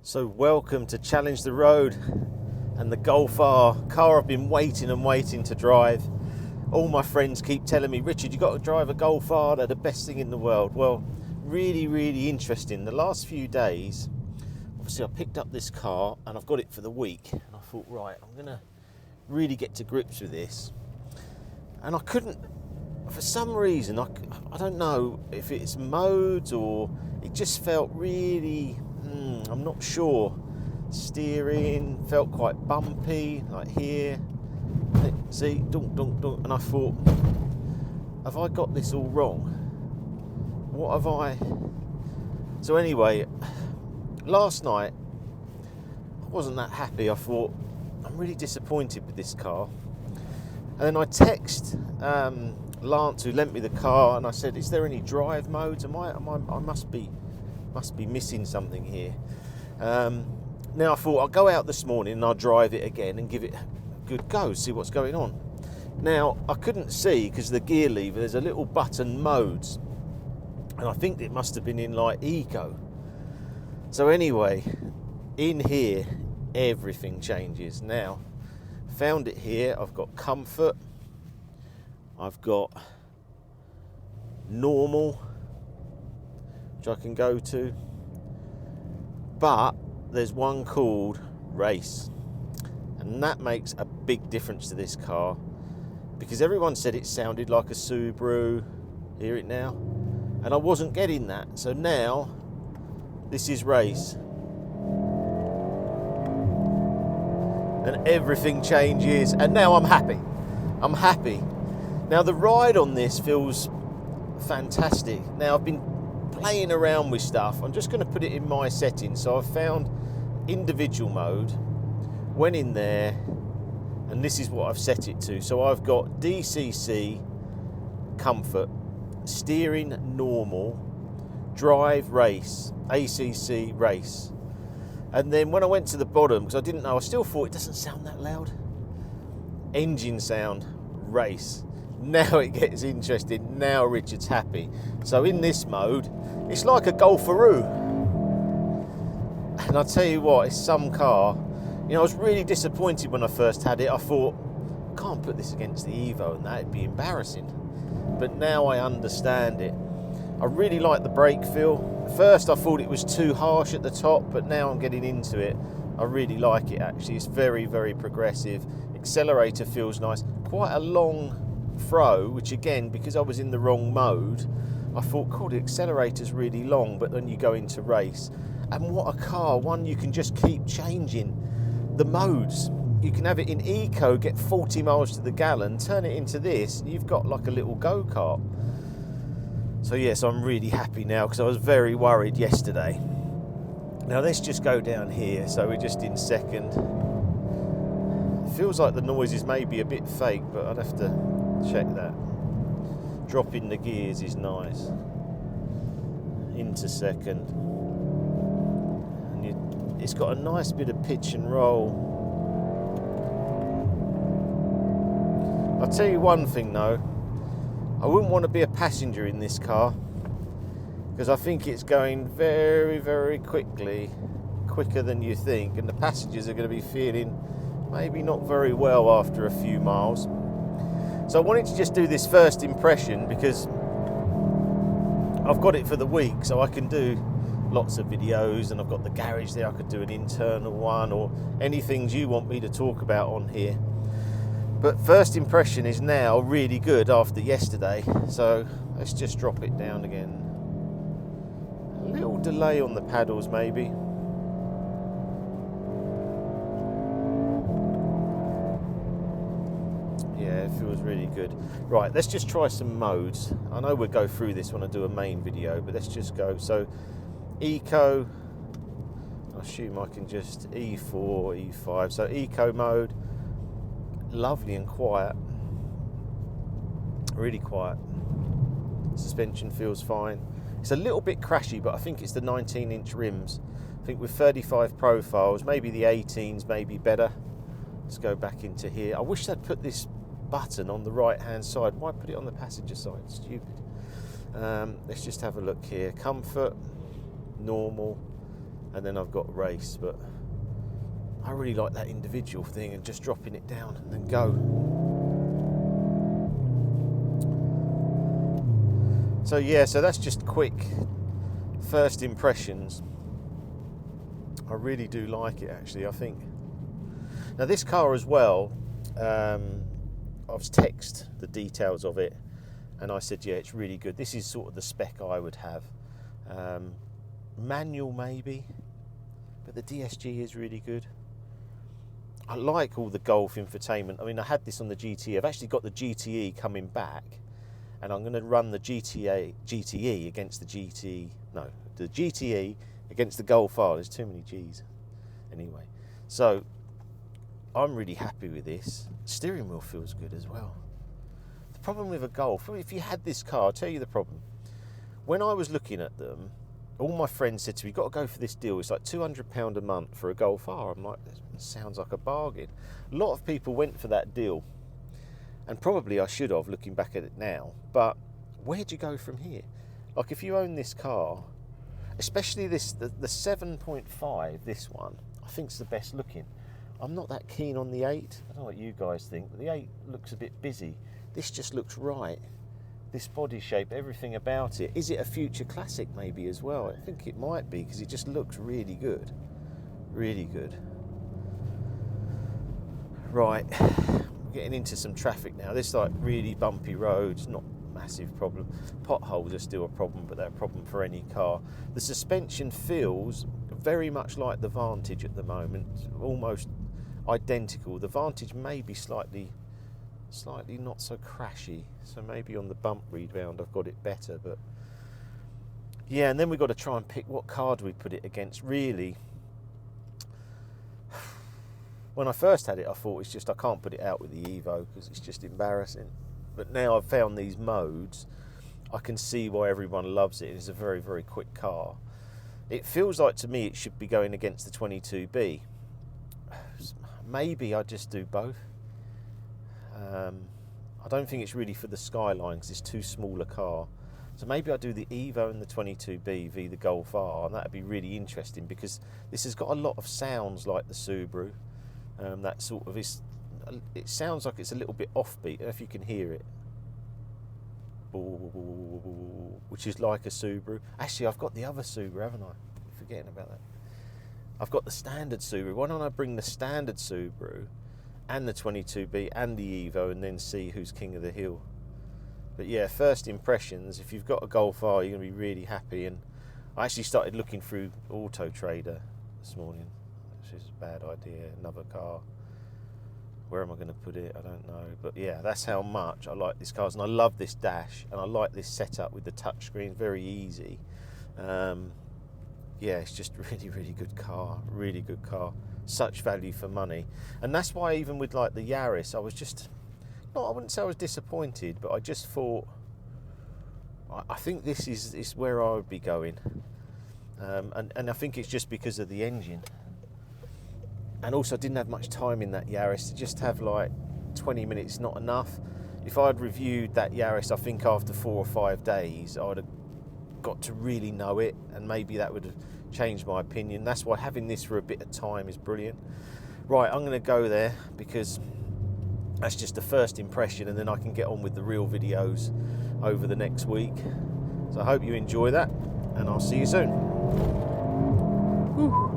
So welcome to Challenge the Road and the Golf R car I've been waiting and waiting to drive. All my friends keep telling me, Richard, you got to drive a Golf R, they're the best thing in the world. Well, really interesting. The last few days, obviously I picked up this car and I've got it for the week. And I thought, right, I'm going to really get to grips with this. And I couldn't, for some reason, I don't know if it's modes or it just felt really, I'm not sure. Steering felt quite bumpy, like here. See, dunk, dunk, dunk. And I thought, have I got this all wrong? What have I? So anyway, last night, I wasn't that happy. I thought, I'm really disappointed with this car. And then I text Lance, who lent me the car, and I said, is there any drive modes? I must be missing something here. Now I thought I'll go out this morning and I'll drive it again and give it a good go, see what's going on. Now I couldn't see because of the gear lever, there's a little button modes, and I think it must have been in like eco. So anyway, in here everything changes. Now found it here. I've got comfort, I've got normal, which I can go to, but there's one called race, and that makes a big difference to this car because everyone said it sounded like a Subaru. Hear it now? And I wasn't getting that. So now this is race and everything changes, and now I'm happy. Now the ride on this feels fantastic. Now I've been playing around with stuff. I'm just going to put it in my settings. So I've found individual mode, went in there, and this is what I've set it to. So I've got DCC comfort, steering normal, drive race, ACC race. And then when I went to the bottom, because I didn't know, I still thought it doesn't sound that loud, engine sound, race. Now it gets interesting. Now Richard's happy. So in this mode, it's like a Golfaroo. And I tell you what, it's some car. You know, I was really disappointed when I first had it. I thought, I can't put this against the Evo and that, it'd be embarrassing. But now I understand it. I really like the brake feel. At first I thought it was too harsh at the top, but now I'm getting into it. I really like it actually. It's very progressive. Accelerator feels nice. Quite a long throw, which again, because I was in the wrong mode, I thought, cool, the accelerator's really long, but then you go into race. And what a car, one you can just keep changing the modes. You can have it in eco, get 40 miles to the gallon, turn it into this, you've got like a little go-kart. So yes, I'm really happy now because I was very worried yesterday. Now let's just go down here. So we're just in second. It feels like the noises may be a bit fake, but I'd have to check that. Dropping the gears is nice. Into second. And it's got a nice bit of pitch and roll. I'll tell you one thing though, I wouldn't want to be a passenger in this car because I think it's going very quickly, quicker than you think, and the passengers are going to be feeling maybe not very well after a few miles. So I wanted to just do this first impression because I've got it for the week, so I can do lots of videos, and I've got the garage there. I could do an internal one or any things you want me to talk about on here. But first impression is now really good after yesterday. So let's just drop it down again. A little delay on the paddles maybe. Yeah, it feels really good. Right, let's just try some modes. I know we'll go through this when I do a main video, but let's just go. So eco, I assume I can just E4, E5. So eco mode, lovely and quiet, really quiet. Suspension feels fine. It's a little bit crashy, but I think it's the 19-inch rims. I think with 35 profiles, maybe the 18s may be better. Let's go back into here. I wish they'd put this button on the right hand side. Why put it on the passenger side? Stupid. Let's just have a look here. Comfort, normal, and then I've got race. But I really like that individual thing and just dropping it down and then go. So yeah, so that's just quick first impressions. I really do like it, actually. I think now this car as well, I was texted the details of it and I said, yeah, it's really good. This is sort of the spec I would have. Manual maybe, but the DSG is really good. I like all the Golf infotainment. I mean, I had this on the GTE. I've actually got the GTE coming back, and I'm going to run the GTE against the GTE. No, the GTE against the Golf R. There's too many G's. Anyway, so I'm really happy with this. Steering wheel feels good as well. The problem with a Golf, if you had this car, I'll tell you the problem. When I was looking at them, all my friends said to me, you've got to go for this deal. It's like £200 a month for a Golf R. I'm like, that sounds like a bargain. A lot of people went for that deal. And probably I should have, looking back at it now. But where'd you go from here? Like, if you own this car, especially this, the 7.5, this one, I think it's the best looking. I'm not that keen on the 8. I don't know what you guys think, but the 8 looks a bit busy. This just looks right. This body shape, everything about it. Is it a future classic maybe as well? I think it might be, because it just looks really good. Really good. Right, getting into some traffic now. This like really bumpy roads, not massive problem. Potholes are still a problem, but they're a problem for any car. The suspension feels very much like the Vantage at the moment, almost identical. The Vantage may be slightly not so crashy, so maybe on the bump rebound I've got it better. But yeah, and then we've got to try and pick what car do we put it against. Really, when I first had it, I thought it's just, I can't put it out with the Evo because it's just embarrassing. But now I've found these modes, I can see why everyone loves it. It's a very, very quick car. It feels like to me it should be going against the 22B. Maybe I just do both. I don't think it's really for the Skyline because it's too small a car. So maybe I do the Evo and the 22B v the Golf R, and that'd be really interesting because this has got a lot of sounds like the Subaru. That sort of is. It sounds like it's a little bit offbeat. I don't know if you can hear it, which is like a Subaru. Actually, I've got the other Subaru, haven't I? I'm forgetting about that. I've got the standard Subaru. Why don't I bring the standard Subaru and the 22B and the Evo and then see who's king of the hill? But yeah, first impressions, if you've got a Golf R, you're going to be really happy. And I actually started looking through Auto Trader this morning, which is a bad idea. Another car. Where am I going to put it? I don't know. But yeah, that's how much I like this car. And I love this dash, and I like this setup with the touchscreen. Very easy. Yeah, it's just really, really good car. Really good car. Such value for money. And that's why even with like the Yaris, I was just, no, I wouldn't say I was disappointed, but I just thought, I think this is where I would be going. And I think it's just because of the engine. And also I didn't have much time in that Yaris. To just have like 20 minutes not enough. If I'd reviewed that Yaris, I think after 4 or 5 days, I would have got to really know it, and maybe that would have changed my opinion. That's why having this for a bit of time is brilliant. Right, I'm going to go there because that's just the first impression, and then I can get on with the real videos over the next week. So I hope you enjoy that, and I'll see you soon. Whew.